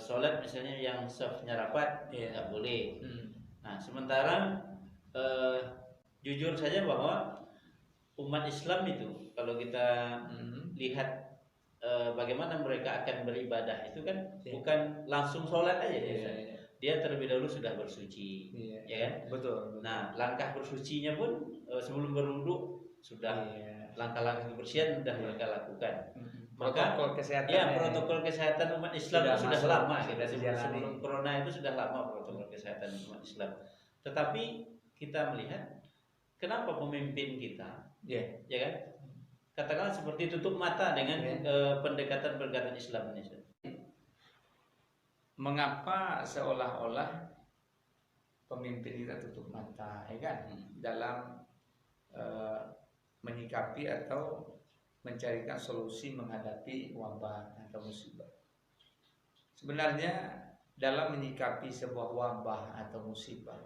sholat misalnya yang safnya rapat, Iya. nggak boleh. Nah, sementara jujur saja bahwa umat Islam itu kalau kita lihat bagaimana mereka akan beribadah itu kan bukan langsung sholat aja ya. Dia terlebih dahulu sudah bersuci, ya kan? Betul. Nah, langkah bersucinya pun sebelum berwudu sudah langkah-langkah kebersihan sudah mereka lakukan. Maka protokol kesehatan. Ya, protokol kesehatan umat Islam itu sudah lama kita sebelum corona itu sudah lama protokol kesehatan umat Islam. Tetapi kita melihat kenapa pemimpin kita, ya kan? Katakanlah seperti tutup mata dengan pendekatan-pendekatan Islam ini. Mengapa seolah-olah pemimpin kita tutup mata, ya kan? Dalam menyikapi atau mencarikan solusi menghadapi wabah atau musibah. Sebenarnya dalam menyikapi sebuah wabah atau musibah,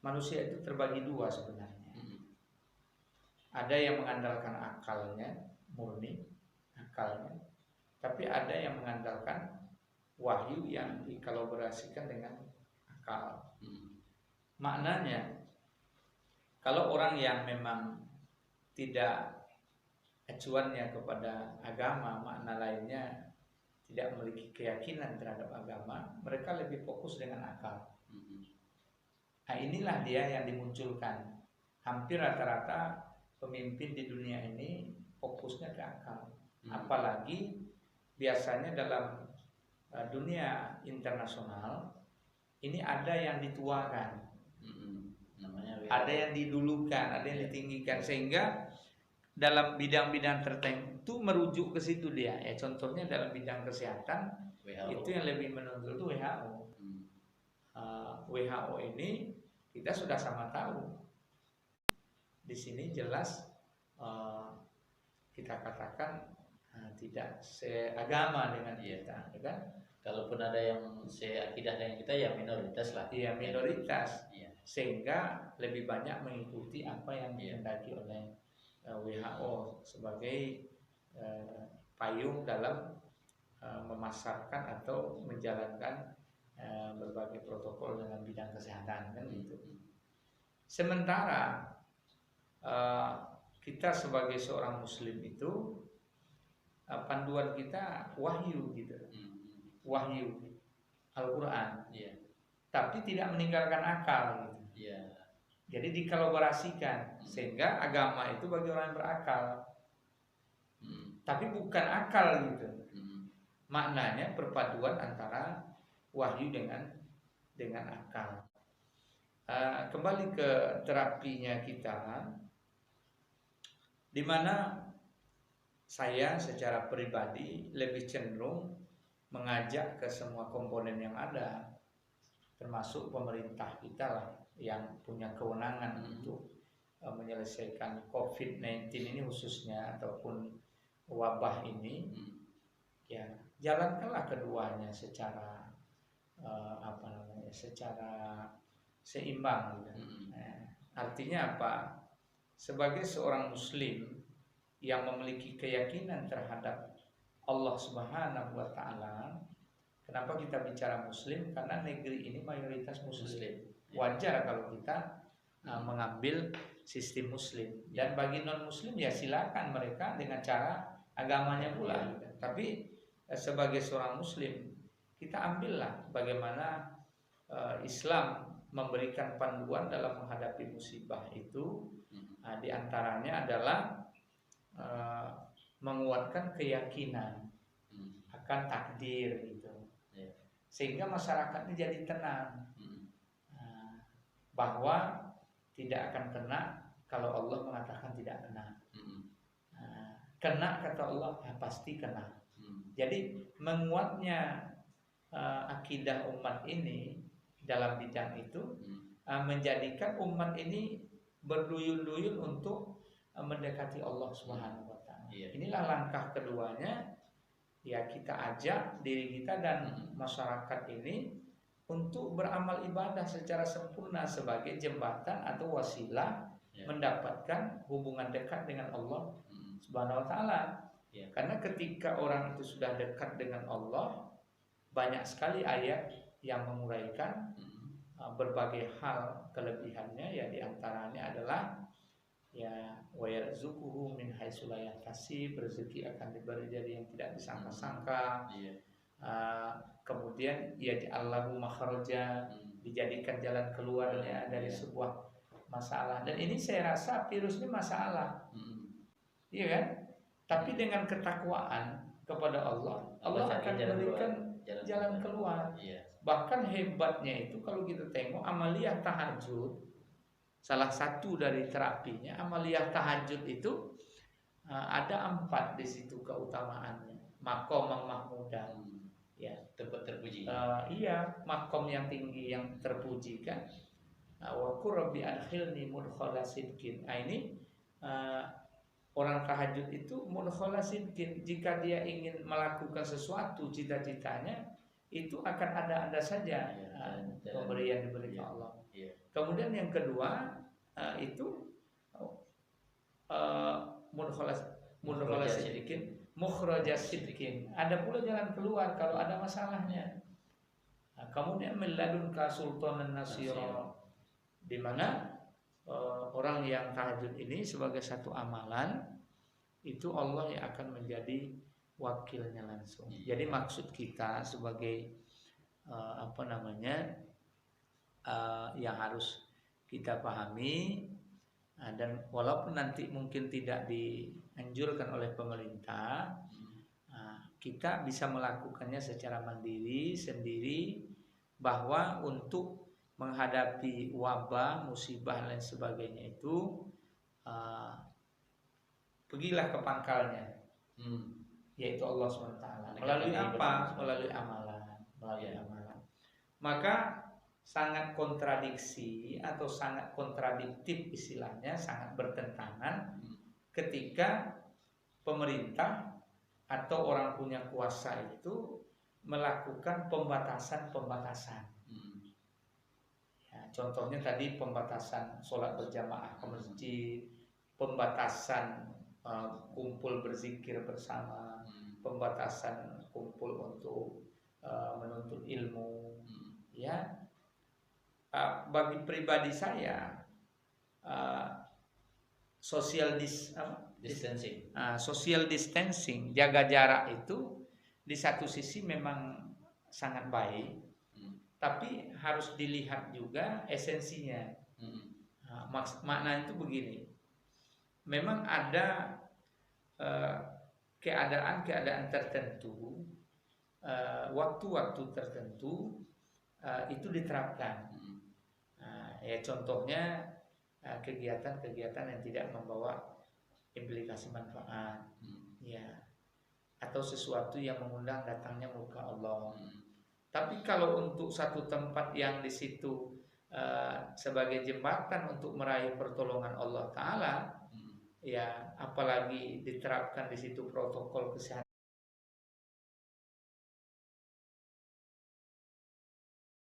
manusia itu terbagi dua sebenarnya. Ada yang mengandalkan akalnya, murni akalnya, tapi ada yang mengandalkan wahyu yang dikolaborasikan dengan akal. Maknanya, kalau orang yang memang tidak acuannya kepada agama, makna lainnya tidak memiliki keyakinan terhadap agama, mereka lebih fokus dengan akal. Nah, inilah dia yang dimunculkan. Hampir rata-rata pemimpin di dunia ini fokusnya ke akal. Apalagi biasanya dalam dunia internasional ini ada yang dituakan, ada yang didulukan, ada yang ditinggikan, sehingga dalam bidang-bidang tertentu merujuk ke situ dia. Ya, contohnya dalam bidang kesehatan itu yang lebih menonjol itu WHO. WHO ini kita sudah sama tahu. Di sini jelas kita katakan tidak seagama dengan kita, ya kan? Kalaupun ada yang seakidah dengan kita ya minoritas lah. Iya, minoritas. Sehingga lebih banyak mengikuti apa yang dikehendaki oleh WHO sebagai payung dalam memasarkan atau menjalankan berbagai protokol dengan bidang kesehatan, kan gitu. Sementara kita sebagai seorang muslim itu panduan kita wahyu gitu, wahyu Al-Quran, tapi tidak meninggalkan akal gitu. Jadi dikolaborasikan sehingga agama itu bagi orang yang berakal, tapi bukan akal gitu. Maknanya perpaduan antara wahyu dengan akal. Kembali ke terapinya kita, di mana saya secara pribadi lebih cenderung mengajak ke semua komponen yang ada, termasuk pemerintah kita lah yang punya kewenangan untuk menyelesaikan COVID-19 ini khususnya ataupun wabah ini, ya jalankanlah keduanya secara secara seimbang gitu. Artinya apa? Sebagai seorang muslim yang memiliki keyakinan terhadap Allah Subhanahu wa taala. Kenapa kita bicara muslim? Karena negeri ini mayoritas muslim. Wajar kalau kita mengambil sistem muslim. Dan bagi non muslim ya silakan mereka dengan cara agamanya pula. Tapi sebagai seorang muslim kita ambillah bagaimana Islam memberikan panduan dalam menghadapi musibah itu. Di antaranya adalah menguatkan keyakinan akan takdir gitu, sehingga masyarakatnya jadi tenang bahwa tidak akan kena kalau Allah mengatakan tidak kena. Kena kata Allah ya pasti kena. Jadi menguatnya akidah umat ini dalam bidang itu menjadikan umat ini berduyun-duyun untuk mendekati Allah Subhanahu wa taala. Inilah langkah keduanya, ya kita ajak diri kita dan masyarakat ini untuk beramal ibadah secara sempurna sebagai jembatan atau wasilah mendapatkan hubungan dekat dengan Allah Subhanahu wa taala. Ya. Karena ketika orang itu sudah dekat dengan Allah, banyak sekali ayat yang menguraikan berbagai hal kelebihannya, ya diantaranya adalah ya wa yarzuquhu min haitsu la yahtasib, rezeki akan diberi dari yang tidak disangka-sangka. Kemudian ya ja'allahu makhraja, dijadikan jalan keluarnya dari sebuah masalah. Dan ini saya rasa virus ini masalah. Iya kan? Tapi dengan ketakwaan kepada Allah, Allah akan memberikan jalan keluar. Bahkan hebatnya itu kalau kita tengok amaliyah tahajud, salah satu dari terapinya amaliyah tahajud itu ada 4 di situ keutamaannya. Makom mahmudah, ya tempat terpuji. Iya, makom yang tinggi yang terpuji kan. Wa qur rabbi adkhilni mudkhala sidqin. Ini orang tahajud itu mudkhala sidqin, jika dia ingin melakukan sesuatu cita-citanya itu akan ada saja pemberian diberikan Allah. Kemudian yang kedua itu mudkhala sidqin, mukhraja sidqin. Ada pula jalan keluar kalau ada masalahnya. Kemudian meladunka sultanan nasira, di mana orang yang tahajud ini sebagai satu amalan itu Allah yang akan menjadi wakilnya langsung. Jadi maksud kita sebagai yang harus kita pahami, dan walaupun nanti mungkin tidak dianjurkan oleh pemerintah, kita bisa melakukannya secara mandiri sendiri, bahwa untuk menghadapi wabah, musibah dan lain sebagainya itu pergilah ke pangkalnya, yaitu Allah SWT. Melalui apa? Melalui amalan. Maka sangat kontradiksi atau sangat kontradiktif istilahnya, sangat bertentangan ketika pemerintah atau orang punya kuasa itu melakukan pembatasan. Ya, contohnya tadi pembatasan sholat berjamaah ke masjid, pembatasan kumpul berzikir bersama, pembatasan kumpul untuk menuntut ilmu. Ya, bagi pribadi saya social distancing, jaga jarak itu di satu sisi memang sangat baik, tapi harus dilihat juga esensinya. Makna itu begini, memang ada keadaan tertentu, waktu-waktu tertentu itu diterapkan. Ya contohnya kegiatan-kegiatan yang tidak membawa implikasi manfaat, ya, atau sesuatu yang mengundang datangnya murka Allah. Tapi kalau untuk satu tempat yang di situ sebagai jembatan untuk meraih pertolongan Allah Ta'ala, ya apalagi diterapkan di situ protokol kesehatan